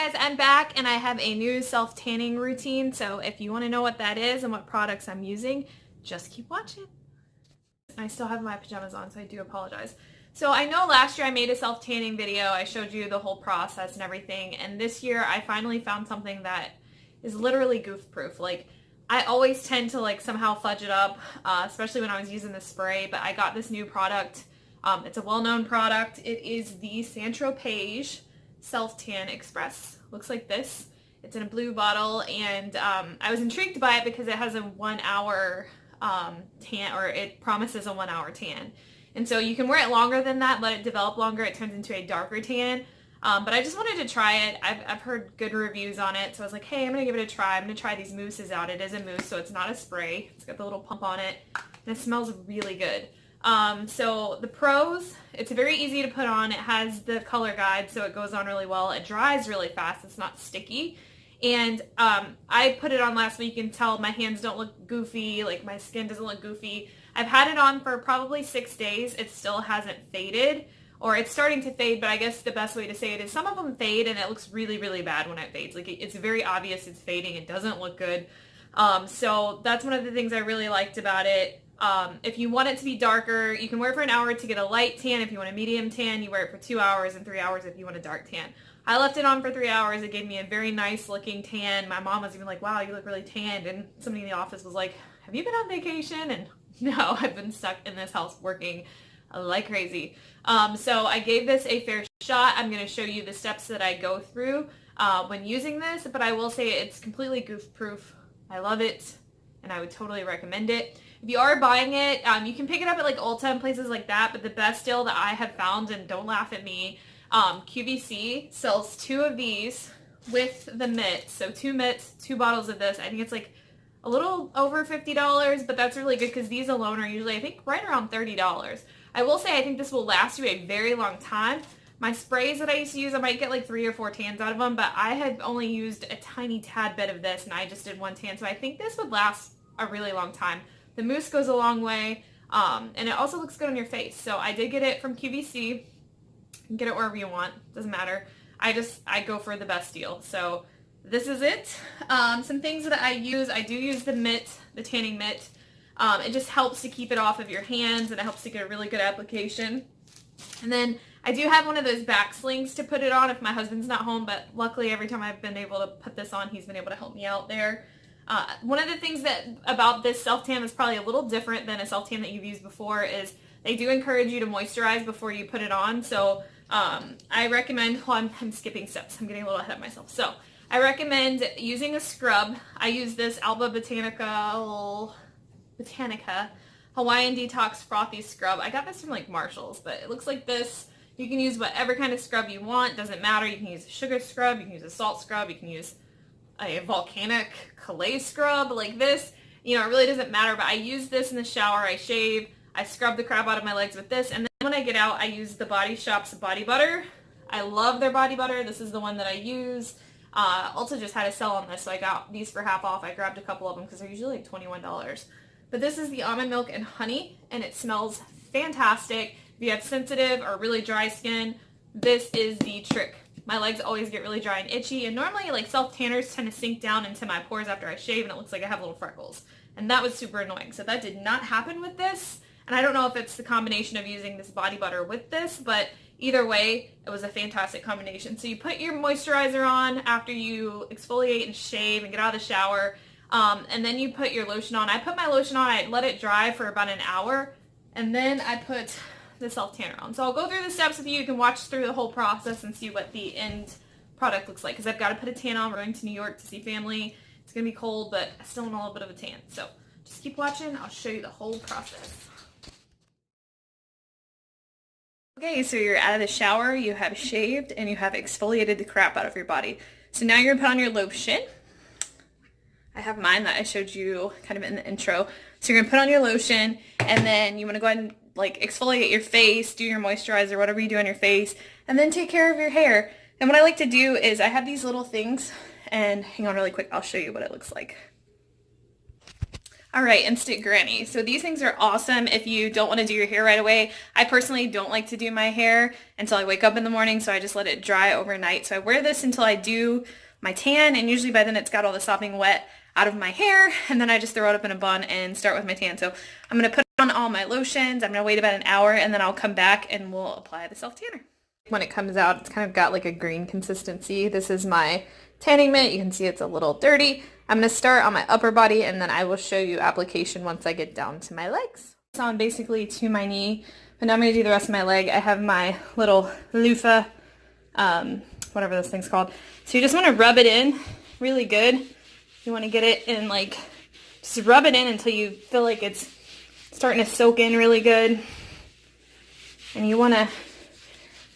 guys, I'm back and I have a new self-tanning routine, so if you want to know what that is and what products I'm using, just keep watching. I still have my pajamas on, so I do apologize. So I know last year I made a self-tanning video, I showed you the whole process and everything, and this year I finally found something that is literally goof-proof. Like, I always tend to like somehow fudge it up, especially when I was using the spray, but I got this new product. It's a well-known product. It is the Tropez Self-Tan Express. Looks like this. It's in a blue bottle, and I was intrigued by it because it has a 1 hour tan, or it promises a 1 hour tan. And so you can wear it longer than that, let it develop longer. It turns into a darker tan. But I just wanted to try it. I've heard good reviews on it, so I was like, hey, I'm going to give it a try. I'm going to try these mousses out. It is a mousse, so it's not a spray. It's got the little pump on it, and it smells really good. So the pros, it's very easy to put on. It has the color guide, so it goes on really well. It dries really fast. It's not sticky. And I put it on last week and tell my hands don't look goofy, like my skin doesn't look goofy. I've had it on for probably 6 days. It still hasn't faded, or it's starting to fade, but I guess the best way to say it is some of them fade and it looks really, really bad when it fades. Like, it's very obvious it's fading. It doesn't look good. So that's one of the things I really liked about it. If you want it to be darker, you can wear it for an hour to get a light tan. If you want a medium tan, you wear it for 2 hours, and 3 hours if you want a dark tan. I left it on for 3 hours. It gave me a very nice looking tan. My mom was even like, wow, you look really tanned. And somebody in the office was like, have you been on vacation? And no, I've been stuck in this house working like crazy. So I gave this a fair shot. I'm going to show you the steps that I go through when using this, but I will say it's completely goof proof. I love it, and I would totally recommend it. If you are buying it, you can pick it up at like Ulta and places like that, but the best deal that I have found, and don't laugh at me, QVC sells 2 of these with the mitt. So 2 mitts, 2 bottles of this. I think it's like a little over $50, but that's really good because these alone are usually, I think, right around $30. I will say I think this will last you a very long time. My sprays that I used to use, I might get like 3 or 4 tans out of them, but I had only used a tiny tad bit of this, and I just did 1 tan, so I think this would last a really long time. The mousse goes a long way, and it also looks good on your face. So I did get it from QVC. You can get it wherever you want. Doesn't matter. I go for the best deal. So this is it. Some things that I do use the mitt, the tanning mitt. It just helps to keep it off of your hands, and it helps to get a really good application. And then I do have one of those back slings to put it on if my husband's not home, but luckily every time I've been able to put this on, he's been able to help me out there. One of the things that about this self-tan is probably a little different than a self-tan that you've used before is they do encourage you to moisturize before you put it on. So I recommend, well, I'm skipping steps. I'm getting a little ahead of myself. So I recommend using a scrub. I use this Alba Botanica Hawaiian Detox Frothy Scrub. I got this from like Marshall's, but it looks like this. You can use whatever kind of scrub you want. Doesn't matter. You can use a sugar scrub. You can use a salt scrub. You can use a volcanic clay scrub like this. You know, it really doesn't matter, but I use this in the shower. I shave. I scrub the crap out of my legs with this, and then when I get out, I use the Body Shop's body butter. I love their body butter. This is the one that I use. Ulta just had a sale on this, so I got these for half off. I grabbed a couple of them because they're usually like $21. But this is the almond milk and honey, and it smells fantastic. If you have sensitive or really dry skin, this is the trick. My legs always get really dry and itchy, and normally like self-tanners tend to sink down into my pores after I shave, and it looks like I have little freckles. And that was super annoying. So that did not happen with this. And I don't know if it's the combination of using this body butter with this, but either way, it was a fantastic combination. So you put your moisturizer on after you exfoliate and shave and get out of the shower, and then you put your lotion on. I put my lotion on, I let it dry for about an hour, and then I put the self-tanner on. So I'll go through the steps with you. You can watch through the whole process and see what the end product looks like, because I've got to put a tan on. We're going to New York to see family. It's going to be cold, but I still want a little bit of a tan. So just keep watching. I'll show you the whole process. Okay, so you're out of the shower, you have shaved, and you have exfoliated the crap out of your body. So now you're going to put on your lotion. I have mine that I showed you kind of in the intro. So you're going to put on your lotion, and then you want to go ahead and like exfoliate your face, do your moisturizer, whatever you do on your face, and then take care of your hair. And what I like to do is I have these little things, and hang on really quick, I'll show you what it looks like. All right, Instant Granny. So these things are awesome if you don't want to do your hair right away. I personally don't like to do my hair until I wake up in the morning, so I just let it dry overnight. So I wear this until I do my tan, and usually by then it's got all the sopping wet out of my hair, and then I just throw it up in a bun and start with my tan. So I'm going to put on all my lotions. I'm going to wait about an hour, and then I'll come back and we'll apply the self-tanner. When it comes out, it's kind of got like a green consistency. This is my tanning mitt. You can see it's a little dirty. I'm going to start on my upper body, and then I will show you application once I get down to my legs. It's on basically to my knee, but now I'm going to do the rest of my leg. I have my little loofah, whatever this thing's called. So you just want to rub it in really good. You want to get it in, like, just rub it in until you feel like it's starting to soak in really good. And you want to,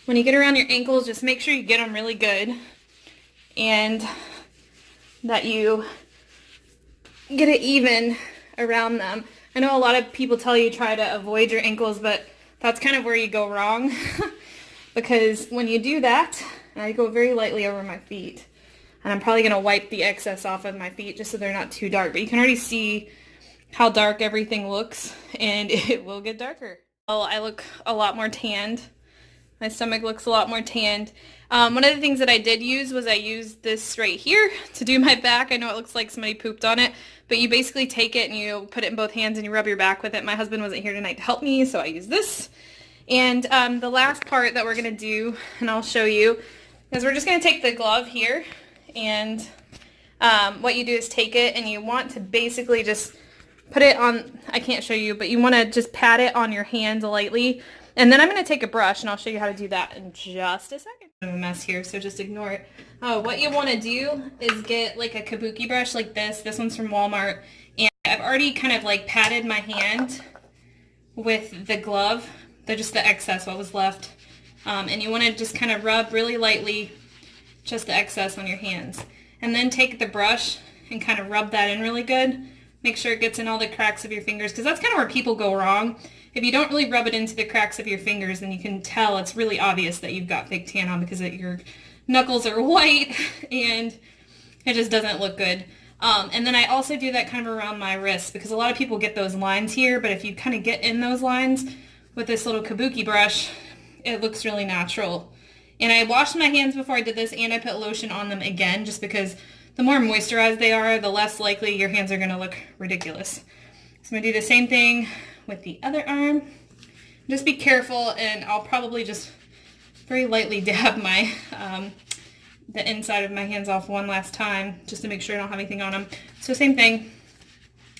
when you get around your ankles, just make sure you get them really good. And that you get it even around them. I know a lot of people tell you try to avoid your ankles, but that's kind of where you go wrong. Because when you do that, and I go very lightly over my feet, and I'm probably going to wipe the excess off of my feet just so they're not too dark, but you can already see how dark everything looks, and it will get darker. Well, I look a lot more tanned. My stomach looks a lot more tanned. One of the things that I did use was I used this right here to do my back. I know it looks like somebody pooped on it, but you basically take it and you put it in both hands and you rub your back with it. My husband wasn't here tonight to help me, so I used this. And the last part that we're going to do, and I'll show you, is we're just going to take the glove here, and what you do is take it and you want to basically just put it on, I can't show you, but you want to just pat it on your hand lightly. And then I'm going to take a brush, and I'll show you how to do that in just a second. I'm a mess here, so just ignore it. What you want to do is get like a kabuki brush like this. This one's from Walmart. And I've already kind of like patted my hand with the glove, just the excess, what was left. And you want to just kind of rub really lightly just the excess on your hands. And then take the brush and kind of rub that in really good. Make sure it gets in all the cracks of your fingers, because that's kind of where people go wrong. If you don't really rub it into the cracks of your fingers, then you can tell it's really obvious that you've got fake tan on, because your knuckles are white and it just doesn't look good. And then I also do that kind of around my wrists, because a lot of people get those lines here, but if you kind of get in those lines with this little kabuki brush, it looks really natural. And I washed my hands before I did this, and I put lotion on them again, just because the more moisturized they are, the less likely your hands are going to look ridiculous. So I'm going to do the same thing with the other arm. Just be careful, and I'll probably just very lightly dab my the inside of my hands off one last time, just to make sure I don't have anything on them. So same thing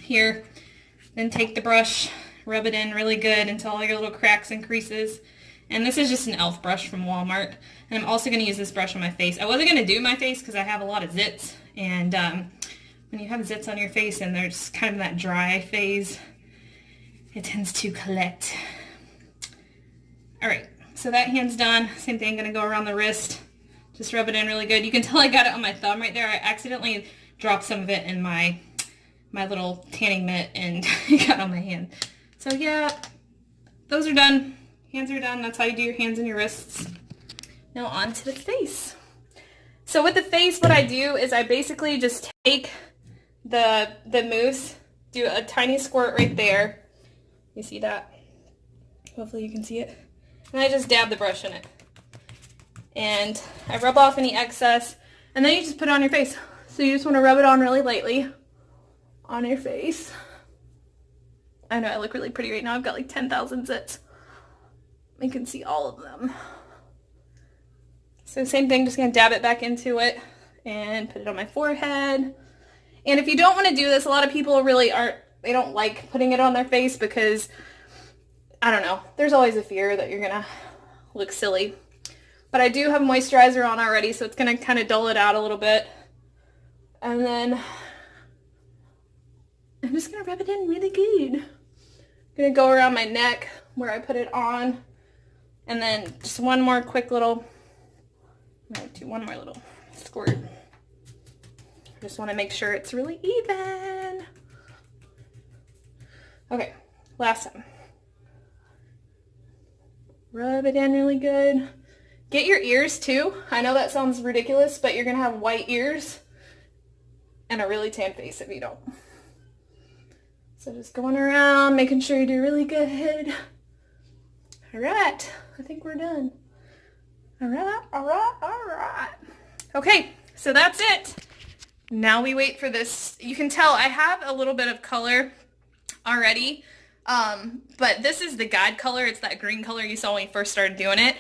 here. Then take the brush, rub it in really good until all your little cracks and creases. And this is just an e.l.f. brush from Walmart. And I'm also going to use this brush on my face. I wasn't going to do my face because I have a lot of zits. And when you have zits on your face and they're just kind of in that dry phase, it tends to collect. All right, so that hand's done. Same thing, going to go around the wrist. Just rub it in really good. You can tell I got it on my thumb right there. I accidentally dropped some of it in my little tanning mitt and it got on my hand. So yeah, those are done. Hands are done. That's how you do your hands and your wrists. Now on to the face. So with the face, what I do is I basically just take the mousse, do a tiny squirt right there. You see that? Hopefully you can see it. And I just dab the brush in it. And I rub off any excess, and then you just put it on your face. So you just want to rub it on really lightly on your face. I know I look really pretty right now. I've got like 10,000 zits. You can see all of them. So same thing, just going to dab it back into it and put it on my forehead. And if you don't want to do this, a lot of people really they don't like putting it on their face because, I don't know, there's always a fear that you're going to look silly. But I do have moisturizer on already, so it's going to kind of dull it out a little bit. And then I'm just going to rub it in really good. I'm going to go around my neck where I put it on. And then just one more quick little, I'm going to do one more little squirt. I just want to make sure it's really even. Okay, last time. Rub it in really good. Get your ears too. I know that sounds ridiculous, but you're going to have white ears and a really tan face if you don't. So just going around, making sure you do really good. All right, I think we're done. All right, all right, all right. Okay, so that's it. Now we wait for this. You can tell I have a little bit of color already, but this is the guide color. It's that green color you saw when we first started doing it.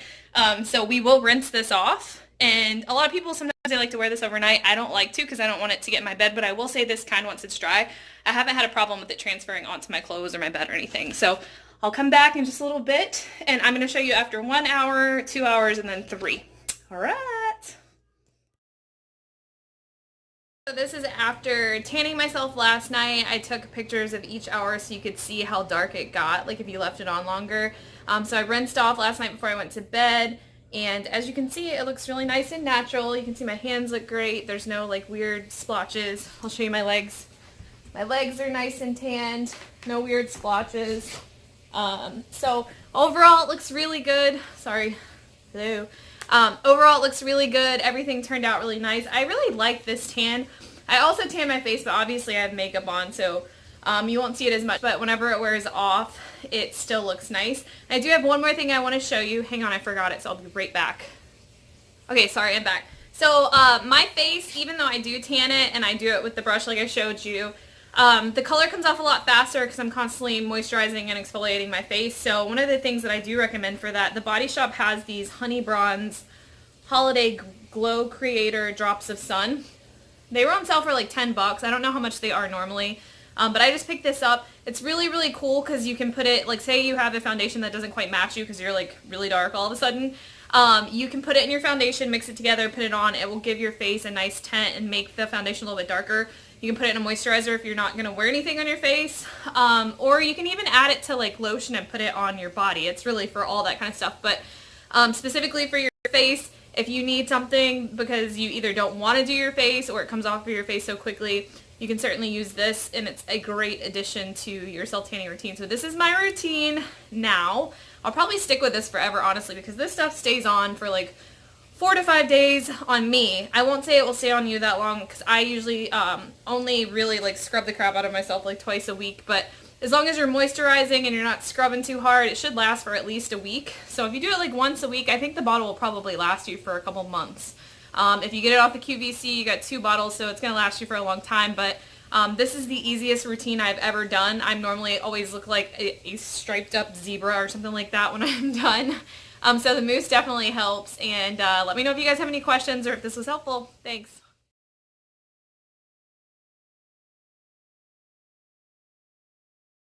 So we will rinse this off. And a lot of people, sometimes they like to wear this overnight. I don't like to because I don't want it to get in my bed, but I will say this kind once it's dry. I haven't had a problem with it transferring onto my clothes or my bed or anything. So I'll come back in just a little bit, and I'm going to show you after 1 hour, 2 hours, and then 3. All right. So this is after tanning myself last night. I took pictures of each hour so you could see how dark it got, like if you left it on longer. So I rinsed off last night before I went to bed. And as you can see, it looks really nice and natural. You can see my hands look great. There's no like weird splotches. I'll show you my legs. My legs are nice and tanned. No weird splotches. So overall, it looks really good. Sorry. Hello. Overall, it looks really good. Everything turned out really nice. I really like this tan. I also tan my face, but obviously I have makeup on, so you won't see it as much. But whenever it wears off, it still looks nice. I do have one more thing I want to show you. Hang on, I forgot it, so I'll be right back. Okay, sorry, I'm back. So my face, even though I do tan it and I do it with the brush like I showed you, the color comes off a lot faster because I'm constantly moisturizing and exfoliating my face. So one of the things that I do recommend for that, the Body Shop has these Honey Bronze Holiday Glow Creator Drops of Sun. They were on sale for like 10 bucks. I don't know how much they are normally, but I just picked this up. It's really, really cool because you can put it, like say you have a foundation that doesn't quite match you because you're like really dark all of a sudden. You can put it in your foundation, mix it together, put it on. It will give your face a nice tint and make the foundation a little bit darker. You can put it in a moisturizer if you're not going to wear anything on your face. Or you can even add it to like lotion and put it on your body. It's really for all that kind of stuff. But specifically for your face, if you need something because you either don't want to do your face or it comes off of your face so quickly, you can certainly use this, and it's a great addition to your self-tanning routine. So this is my routine now. I'll probably stick with this forever, honestly, because this stuff stays on for like 4 to 5 days on me. I won't say it will stay on you that long because I usually only really like scrub the crap out of myself like twice a week, but as long as you're moisturizing and you're not scrubbing too hard, it should last for at least a week. So if you do it like once a week, I think the bottle will probably last you for a couple months. If you get it off the QVC, you got 2 bottles, so it's going to last you for a long time. But this is the easiest routine I've ever done. I normally always look like a striped up zebra or something like that when I'm done. So the mousse definitely helps. And let me know if you guys have any questions or if this was helpful. Thanks.